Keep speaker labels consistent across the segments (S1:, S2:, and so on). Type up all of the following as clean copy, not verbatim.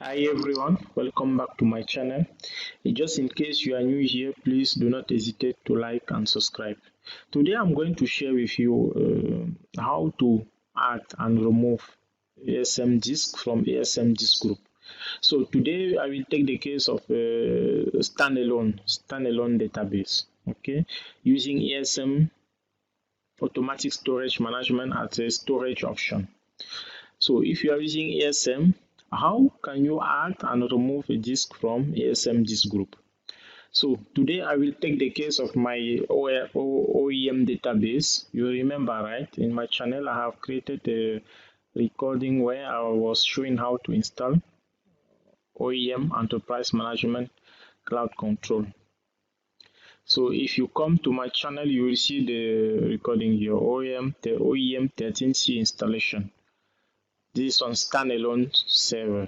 S1: Hi everyone, welcome back to my channel. Just in case you are new here, please do not hesitate to like and subscribe. Today I'm going to share with you how to add and remove ASM disk from ASM DiskGroup. So today I will take the case of standalone database, okay, using ASM automatic storage management as a storage option. So if you are using ASM, how can you add and remove a disk from ASM DiskGroup? So today I will take the case of my OEM database. You remember, right? In my channel, I have created a recording where I was showing how to install OEM Enterprise Management Cloud Control. So if you come to my channel, you will see the recording here, the OEM 13C installation. This is on standalone server.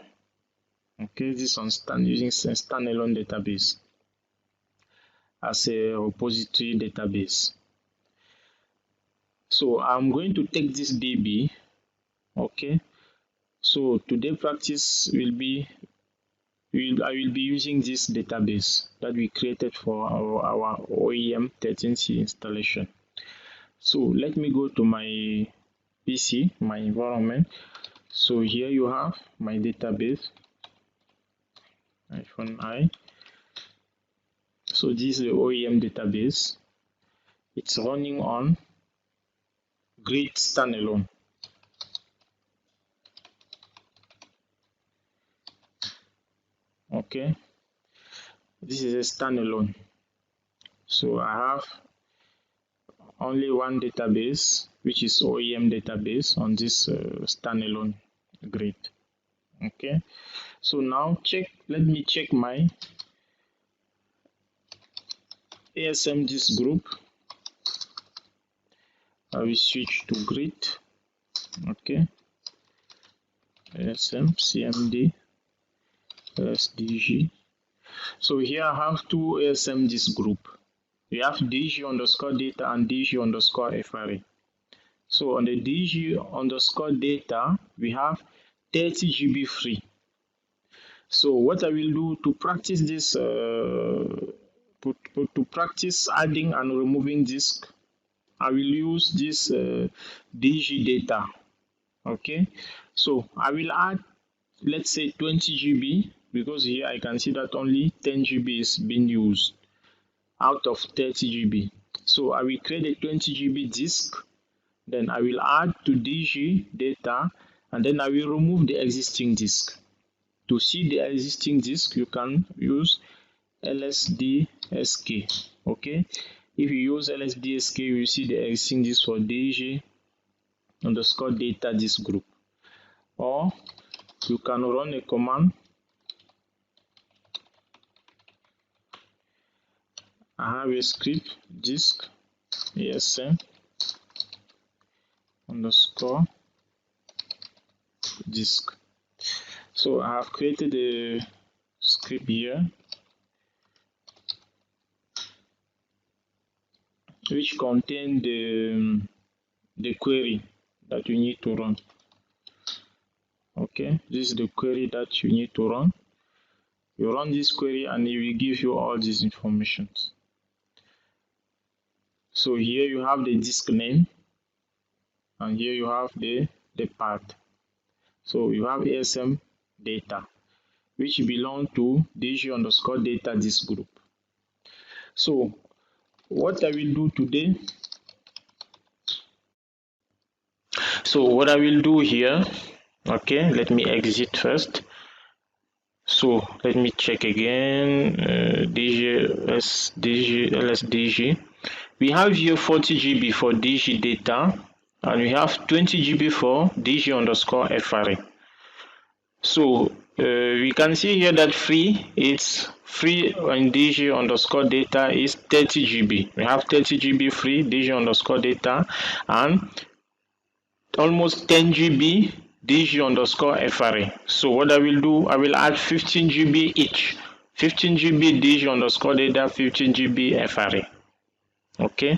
S1: Okay, this is on using standalone database as a repository database. So I'm going to take this DB. Okay, so today practice will be I will be using this database that we created for our OEM 13C installation. So let me go to my PC, my environment. So here you have my database, -I. So this is the OEM database. It's running on Grid standalone. Okay, this is a standalone. So I have only one database, which is OEM database on this standalone grid. Okay, so now let me check my ASM DiskGroup. I will switch to grid. Okay, ASM CMD SDG. So here I have two ASM DiskGroup. We have DG_data and DG_FRA. So on the DG_data, we have 30 GB free. So what I will do to practice this, to practice adding and removing disk, I will use this DG data. Okay, so I will add, let's say 20 GB, because here I can see that only 10 GB is being used out of 30 GB. So I will create a 20 GB disk, then I will add to DG data, and then I will remove the existing disk. To see the existing disk, you can use LSDSK. Okay, if you use LSDSK, you will see the existing disk for DG_data disk group. Or you can run a command. I have a script disk ASM_disk. So I have created a script here which contains the query that you need to run. Okay, this is the query that you need to run. You run this query and it will give you all these information. So here you have the disk name, and here you have the path. So you have ASM data, which belong to DG_data disk group. So what I will do today, here, okay, let me exit first. So let me check again, LSDG. We have here 40 GB for DG data, and we have 20 GB for DG_FRA. So we can see here that free on DG_data is 30 GB. We have 30 GB free DG_data and almost 10 GB DG_FRA. So what I will do, I will add 15 GB each. 15 GB DG_data, 15 GB FRA. Okay,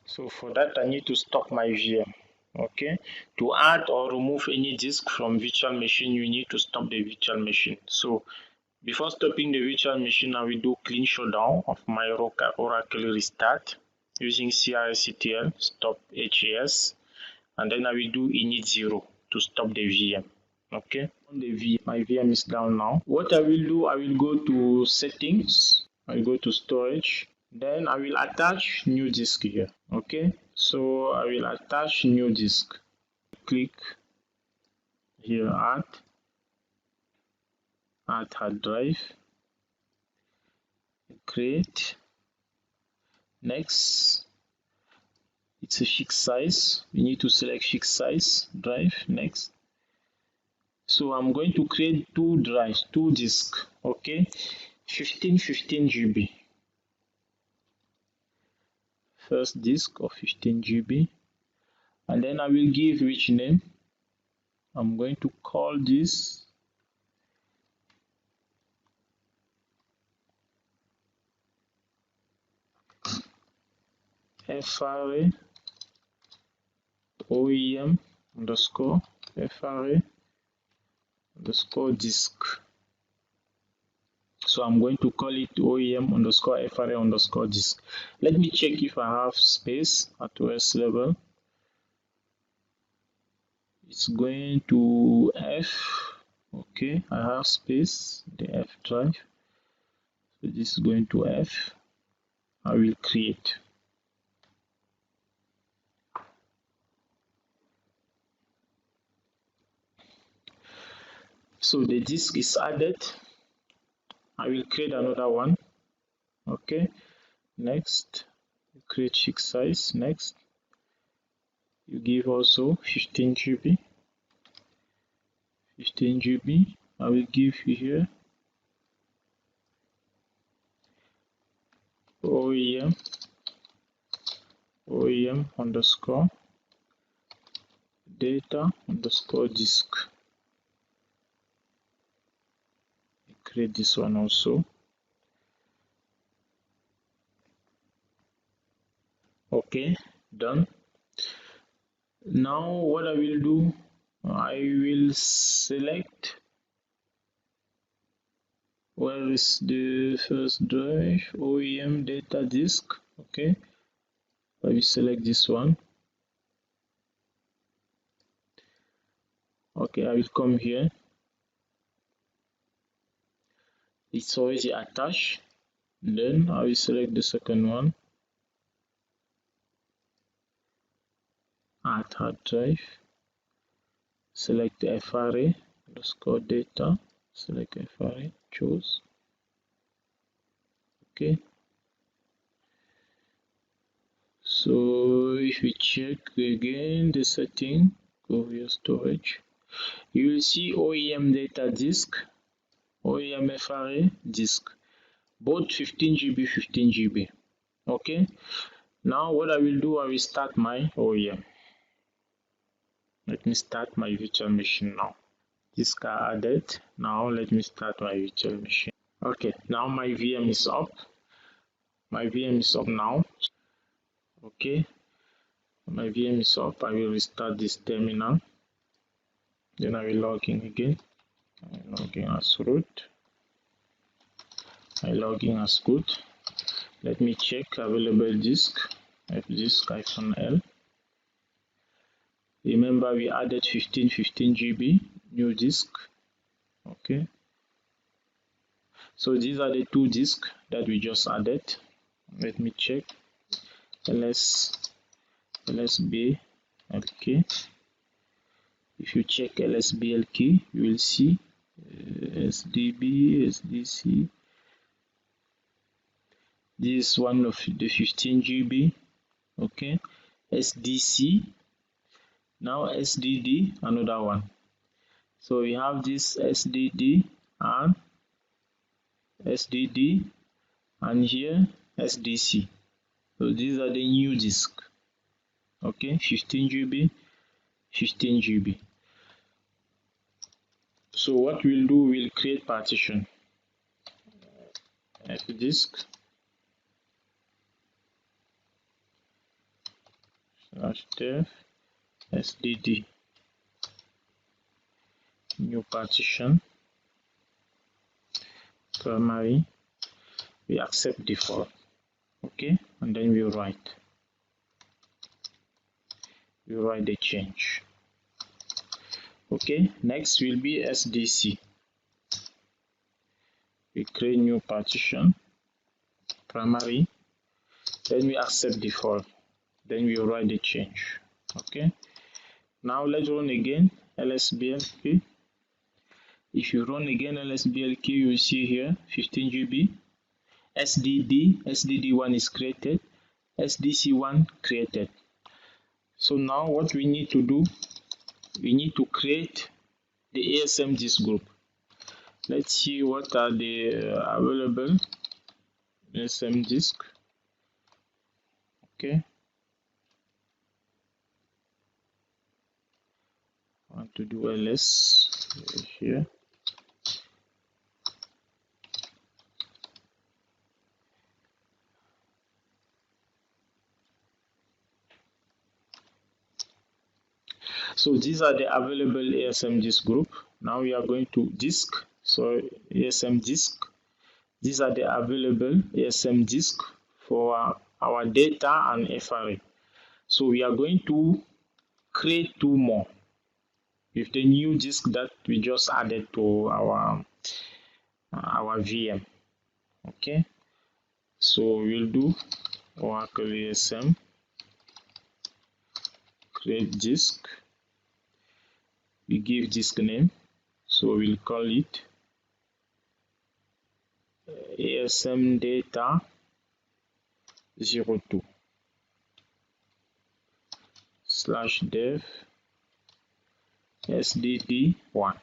S1: so for that I need to stop my VM. Okay, to add or remove any disk from virtual machine, you need to stop the virtual machine. So before stopping the virtual machine, I will do clean shutdown of my Oracle restart using crctl stop HAS, and then I will do init 0 to stop the VM. Okay, on the VM, my VM is down now. What I will do, I will go to settings, I will go to storage, then I will attach new disk here. Okay, so I will attach new disk. Click here, add hard drive, create, next. It's a fixed size, we need to select fixed size drive, next. So I'm going to create two drives, two disks. Okay, 15 GB. First disk of 15 GB, and then I will give which name. I'm going to call this FRA OEM underscore FRA underscore disk. So I'm going to call it OEM underscore FRA underscore disk. Let me check if I have space at OS level. It's going to F. Okay, I have space, the F drive. So this is going to F. I will create. So the disk is added. I will create another one. Okay, next, create fixed size. Next, you give also 15 GB. 15 GB. I will give here OEM underscore data underscore disk. Create this one also. Okay, done. Now what I will do, I will select where is the first drive, OEM data disk. Okay, I will select this one. Okay, I will come here. It's already attached. Then I will select the second one. Add hard drive. Select FRA underscore data. Select FRA. Choose. Okay. So if we check again the setting, go here storage. You will see OEM data disk, OEM FRA disk, both 15 GB, 15 GB. Okay, now what I will do, I will start my OEM. Let me start my virtual machine now. Disk are added. Now let me start my virtual machine. Okay, now my VM is up. My VM is up now. Okay, my VM is up. I will restart this terminal. Then I will log in again. I log in as root. I log in as root. Let me check available disk. fdisk-l. Remember we added 15 GB new disk. Okay. So these are the two disks that we just added. Let me check. lsblk. If you check lsblk, you will see sdb, sdc. This is one of the 15 GB. Okay, sdc. Now sdd, another one. So we have this sdd and here sdc. So these are the new disk. Okay, 15 GB, 15 GB. So what we'll do, we'll create partition. fdisk /def SDD, new partition, primary, we accept default. Okay, and then we write the change. Okay, next will be SDC. We create new partition, primary, then we accept default, then we write the change. Okay, now let's run again lsblk. If you run again lsblk, you will see here 15 GB. SDD1 is created, SDC1 created. So now what we need to do, we need to create the ASM DiskGroup. Let's see what are the available ASM disk. Okay, I want to do ls here. So these are the available ASM DiskGroup. Now we are going to disk, so ASM disk. These are the available ASM disk for our data and FRA. So we are going to create 2 more with the new disk that we just added to our VM. Okay, so we'll do Oracle ASM create disk. We give disk name, so we'll call it ASM data 02 /dev SDD1.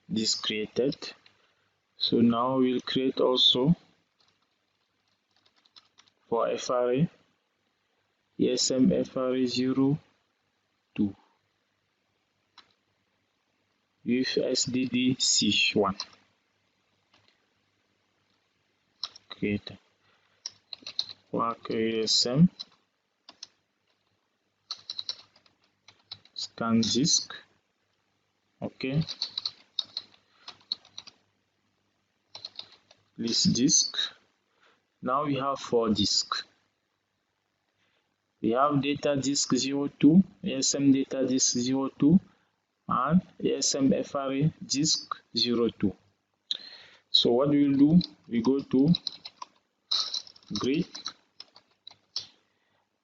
S1: This created. So now we'll create also for FRA ASM FRA 02 with SDDC1 created. Oracle ASM scan disk. Okay, list disk. Now we have 4 disks. We have data disk 02, ASM data disk 02, and ASM FRA disk 02. So what we'll do, we go to grid,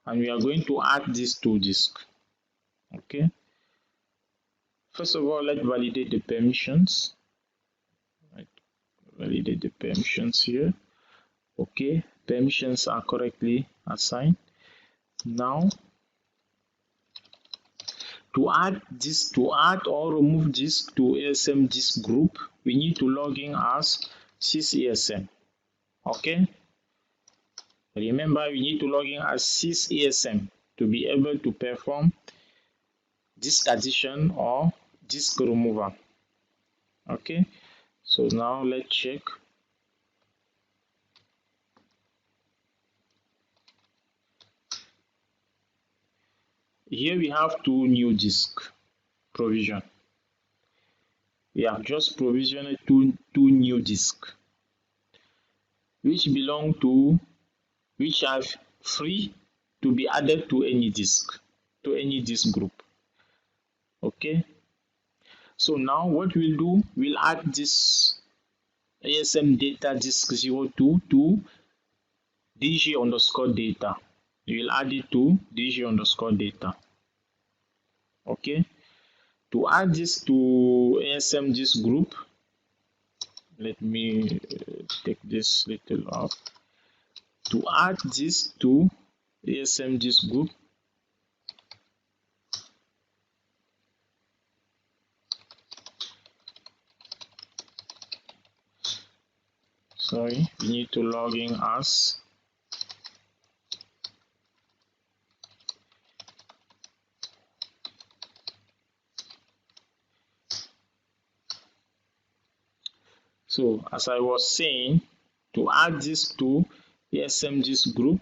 S1: and we are going to add these 2 disks. Okay, first of all, let's validate the permissions. Validate the permissions here. Okay, permissions are correctly assigned. Now to add or remove this to ASM DiskGroup, we need to log in as sysASM. Okay, remember we need to log in as sysASM to be able to perform disk addition or disk removal. Okay, so now let's check. Here we have 2 new disk provision. We have just provisioned two new disks, which are free to be added to any disk, to any disk group. Okay, so now what we'll do, we'll add this ASM data disk 02 to dg_data. We will add it to dg_data. Okay, to add this to ASM DiskGroup, let me take this little off. To add this to ASM DiskGroup, we need to log in as So as I was saying, to add this to ASM DiskGroup,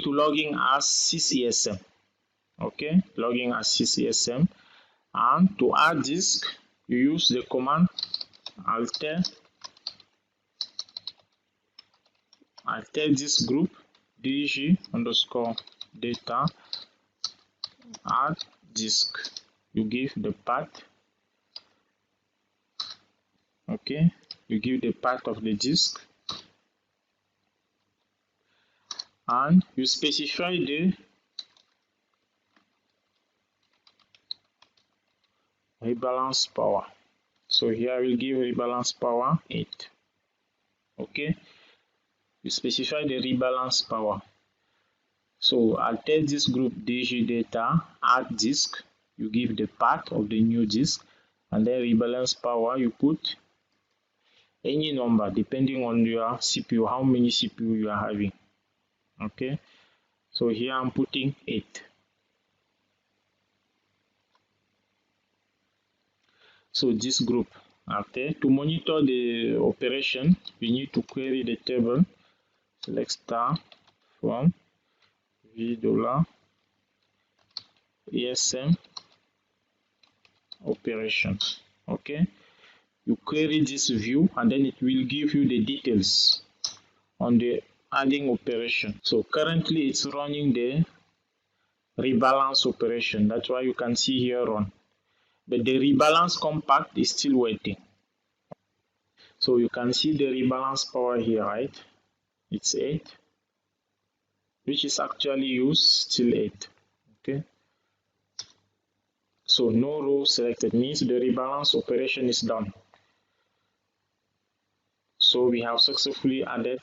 S1: to log in as sysESM. Okay, log in as sysESM, and to add disk, you use the command alter DiskGroup dg_data add disk. You give the path. Okay, you give the path of the disk, and you specify the rebalance power. So here I will give rebalance power 8. Okay, you specify the rebalance power. So alter DiskGroup dg_data add disk, you give the path of the new disk, and then rebalance power, you put any number depending on your CPU, how many CPU you are having. Okay, so here I'm putting 8. So this group, okay, to monitor the operation, we need to query the table, select star from $ASM operation. Okay, you query this view, and then it will give you the details on the adding operation. So currently it's running the rebalance operation. That's why you can see here run. But the rebalance compact is still waiting. So you can see the rebalance power here, right? It's 8, which is actually used, still 8. Okay. So no row selected means the rebalance operation is done. So we have successfully added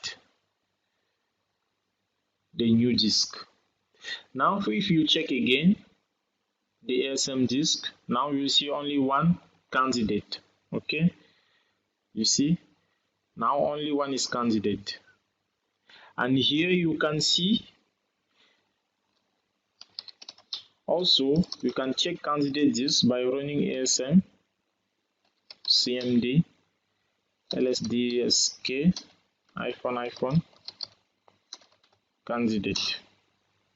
S1: the new disk. Now if you check again the ASM disk, now you see only one candidate. Okay, you see now only one is candidate, and here you can see also you can check candidate disk by running ASM cmd lsdsk ---- candidate.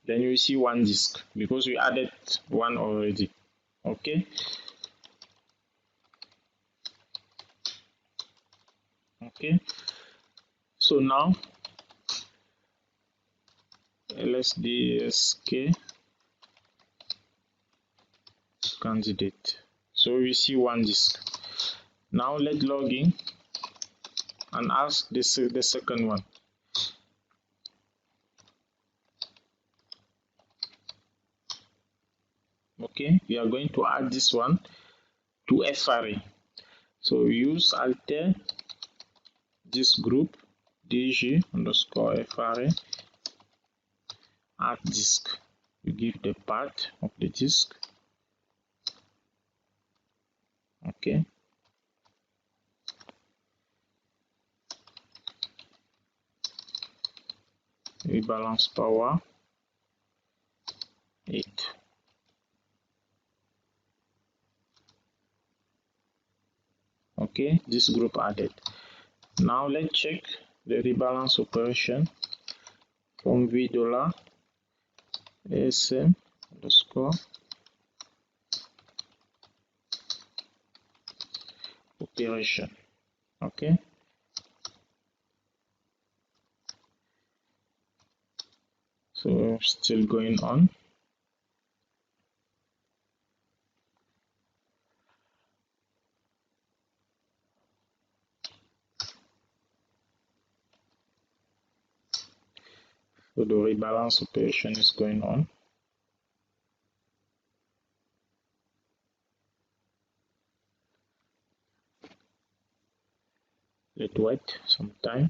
S1: Then you see one disk because we added one already. Okay, so now lsdsk candidate, so we see one disk. Now let's log in and ask the second one. Okay, we are going to add this one to FRA. So we use alter DiskGroup dg_FRA add disk. You give the path of the disk. Okay, rebalance power 8. Okay, this group added. Now let's check the rebalance operation from $ASM operation. Okay, so still going on. So the rebalance operation is going on. Let's wait some time.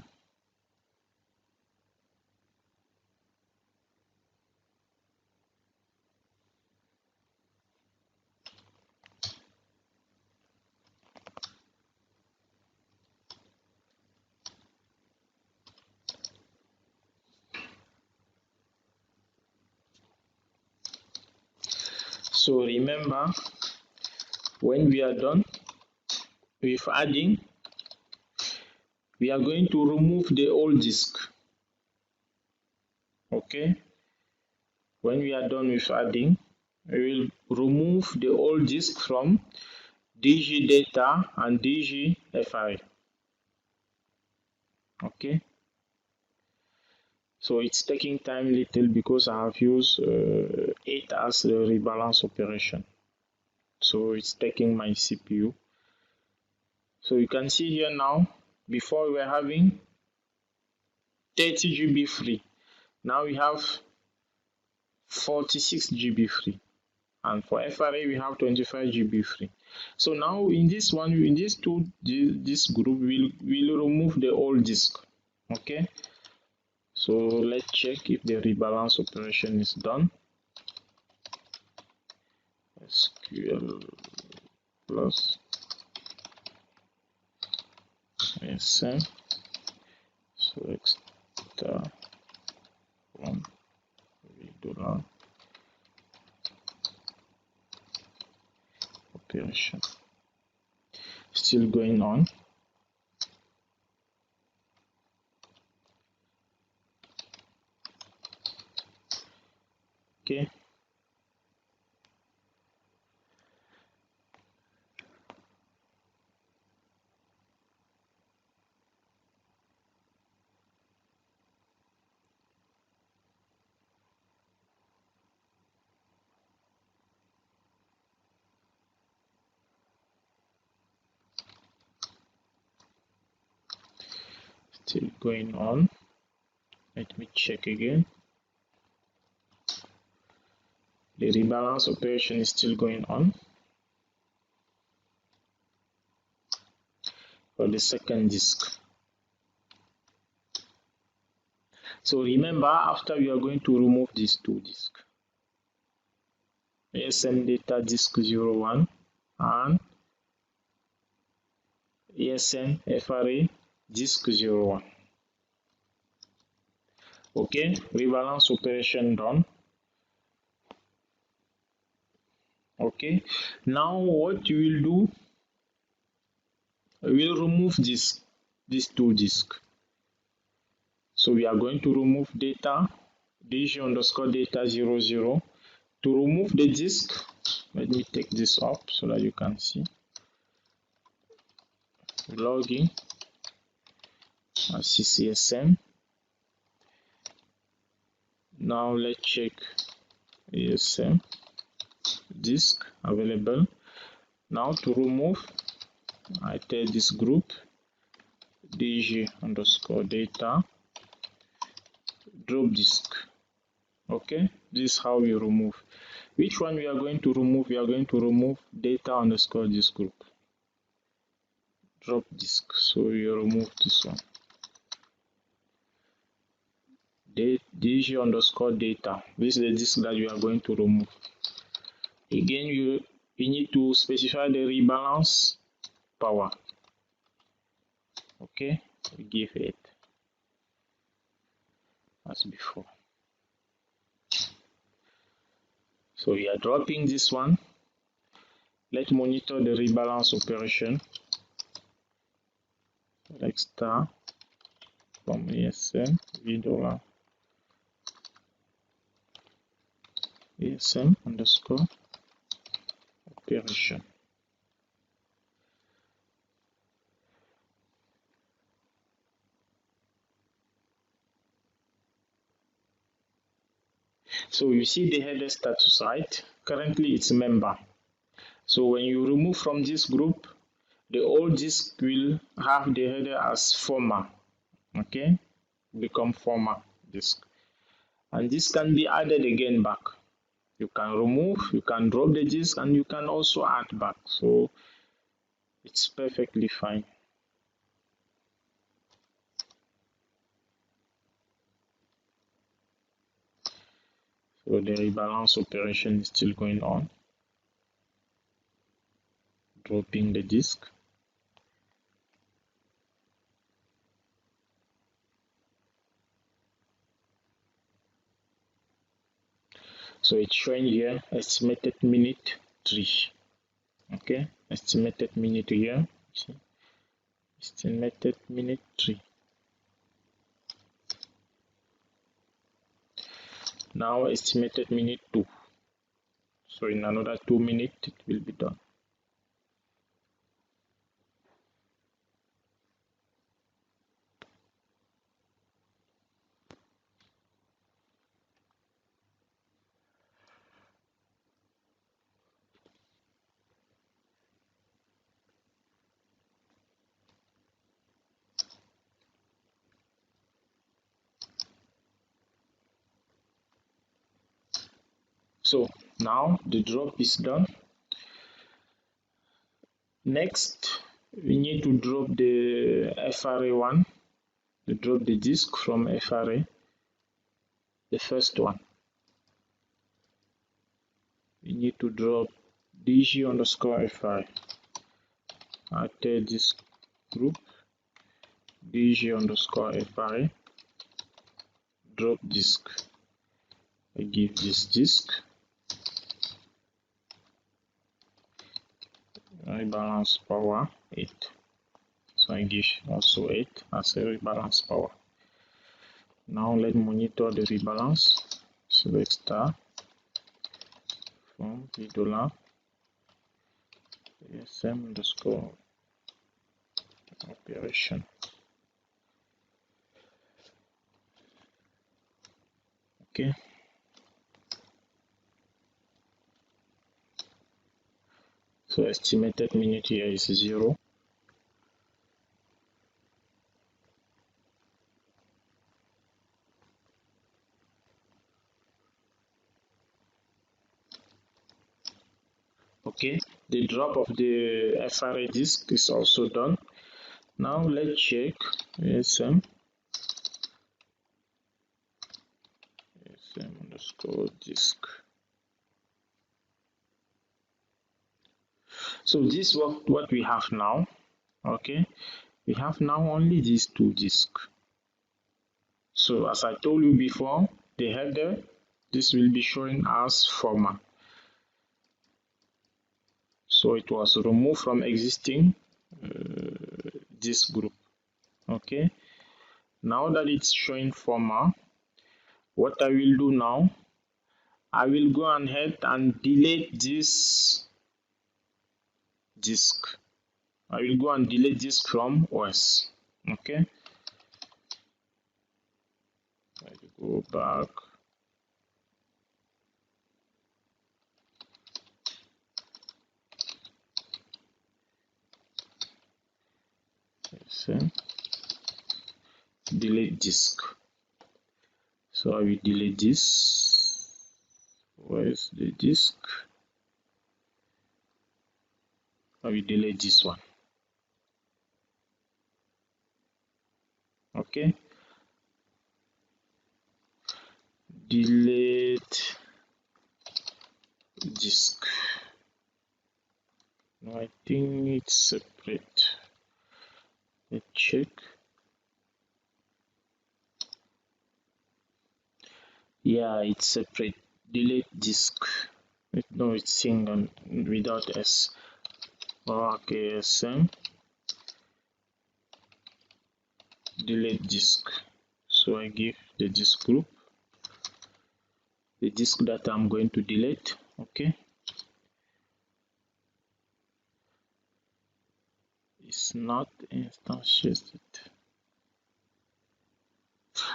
S1: So remember, when we are done with adding, we are going to remove the old disk. Okay, When we are done with adding, we will remove the old disk from DG data and DG FRA. Okay, so it's taking time little because I have used 8 as a rebalance operation, so it's taking my CPU. So you can see here now, before we were having 30 GB free, now we have 46 GB free, and for FRA we have 25 GB free. So now in this one, in these two disk group, we'll remove the old disk. Okay, so let's check if the rebalance operation is done. SQL plus ASM select star from $, operation still going on. Okay, still going on. Let me check again. The rebalance operation is still going on for the second disk. So remember, after we are going to remove these two disks, ASM data disk 01 and ASM FRA disk 01. Okay, rebalance operation done. Okay, now what you will do, we will remove these two disks. So we are going to remove data dg underscore data 00. To remove the disk, let me take this up so that you can see. Logging as CCSM. Now let's check ASM disk available. Now to remove, I tell this group dg underscore data drop disk. Okay, this is how we remove. Which one we are going to remove? We are going to remove data underscore disk group drop disk. So we remove this one, dg underscore data. This is the disk that we are going to remove. Again, you need to specify the rebalance power. Okay, we give it as before. So we are dropping this one. Let's monitor the rebalance operation. Select star from ASM $, ASM underscore operation. So you see the header status, right? Currently it's member. So when you remove from this group, the old disk will have the header as former. Okay, become former disk, and this can be added again back. You can remove, you can drop the disk, and you can also add back. So it's perfectly fine. So the rebalance operation is still going on, dropping the disk. So it's showing here estimated minute 3. Okay, estimated minute here. See, estimated minute 3. Now estimated minute 2. So in another 2 minutes it will be done. So now the drop is done. Next, we need to drop the FRA one, to drop the disk from FRA, the first one. We need to drop DG_FRA at disk group, DG_FRA, drop disk. I give this disk. Rebalance power 8. So I give also 8 as a rebalance power. Now let's monitor the rebalance. Select star from Pidoa ASM_operation. Okay. So estimated minute here is 0. Okay, the drop of the FRA disk is also done. Now let's check ASM disk. So this is what we have now. Okay, we have now only these 2 disks. So as I told you before, the header, this will be showing as format. So it was removed from existing disk group. Okay, now that it's showing format, what I will do now, I will go ahead and delete this disk. I will go and delete this from OS. Okay, I will go back. Delete disk. So I will delete this. Where is the disk? I will delete this one. Okay, delete disk. No, I think it's separate. Let's check. Yeah, it's separate. Delete disk. No, it's single without S. Okay, ASM delete disk. So I give the disk group the disk that I'm going to delete. Okay, it's not instantiated.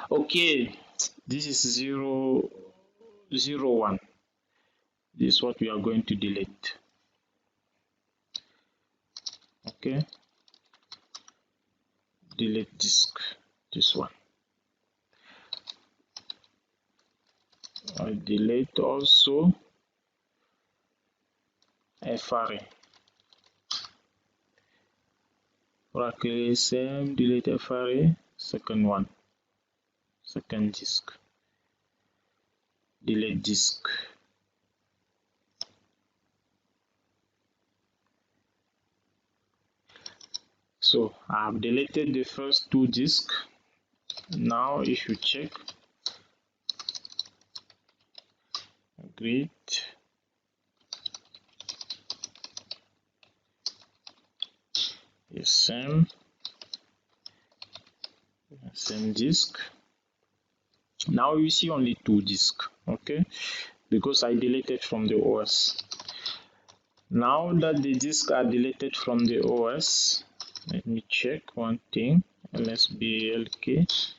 S1: Okay, this is 001. This is what we are going to delete. Okay, delete disk, this one. I delete also FRA. Oracle ASM delete FRA, second one, second disk. Delete disk. So I have deleted the first 2 disks. Now if you check, great, same disk. Now you see only 2 disks. okay, because I deleted from the OS. Now that the disks are deleted from the OS, let me check one thing. LSBLK.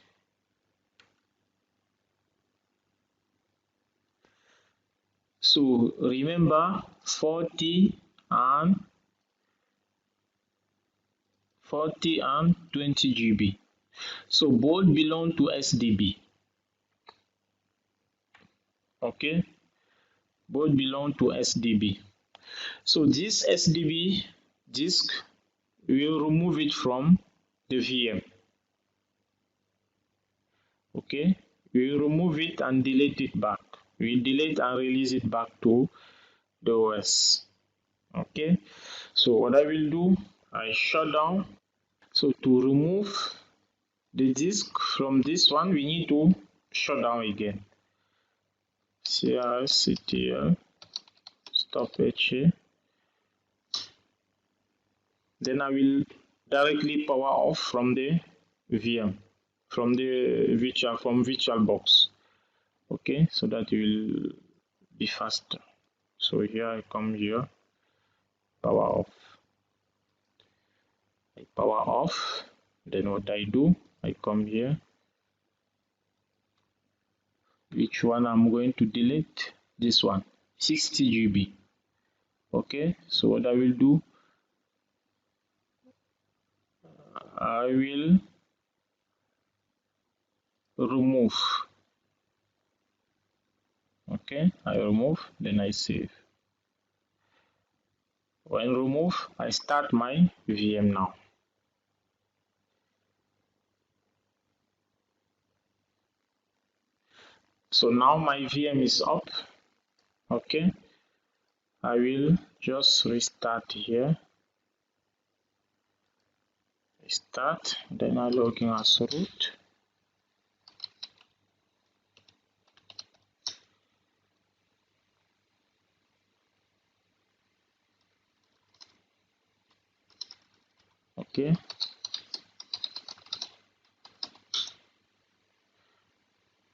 S1: So remember 40 and 20 GB. So both belong to SDB. Okay, both belong to SDB. So this SDB disk, we will remove it from the VM. Okay, we will remove it and delete it back. We delete and release it back to the OS. Okay, so what I will do, I shut down. So to remove the disk from this one, we need to shut down again. CRCTL stop HA. Then I will directly power off from the VM, from VirtualBox. Okay, so that will be faster. So here I come here, power off. I power off. Then what I do, I come here. Which one I'm going to delete? This one, 60 GB. Okay, so what I will do, I will remove. Okay, I remove, then I save. When remove, I start my VM now. So now my VM is up. Okay, I will just restart here. Start, then I log in as root. Okay,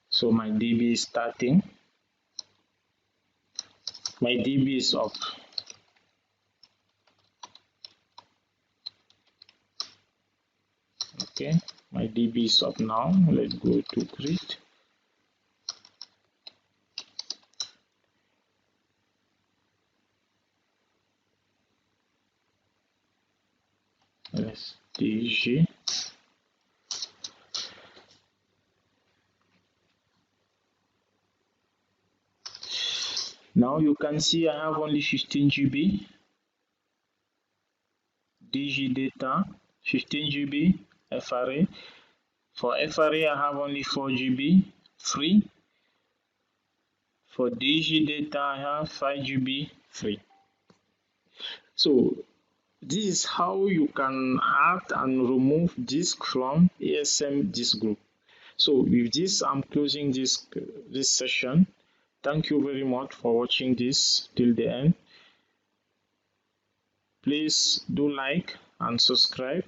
S1: so my DB is starting. My DB is up. Okay, my DB is up now. Let's go to create. SDG. Now you can see I have only 15 GB DG data, 15 GB FRA. For FRA I have only 4 GB free. For DG data I have 5 GB free. So this is how you can add and remove disk from ASM DiskGroup. So with this, I'm closing this session. Thank you very much for watching this till the end. Please do like and subscribe.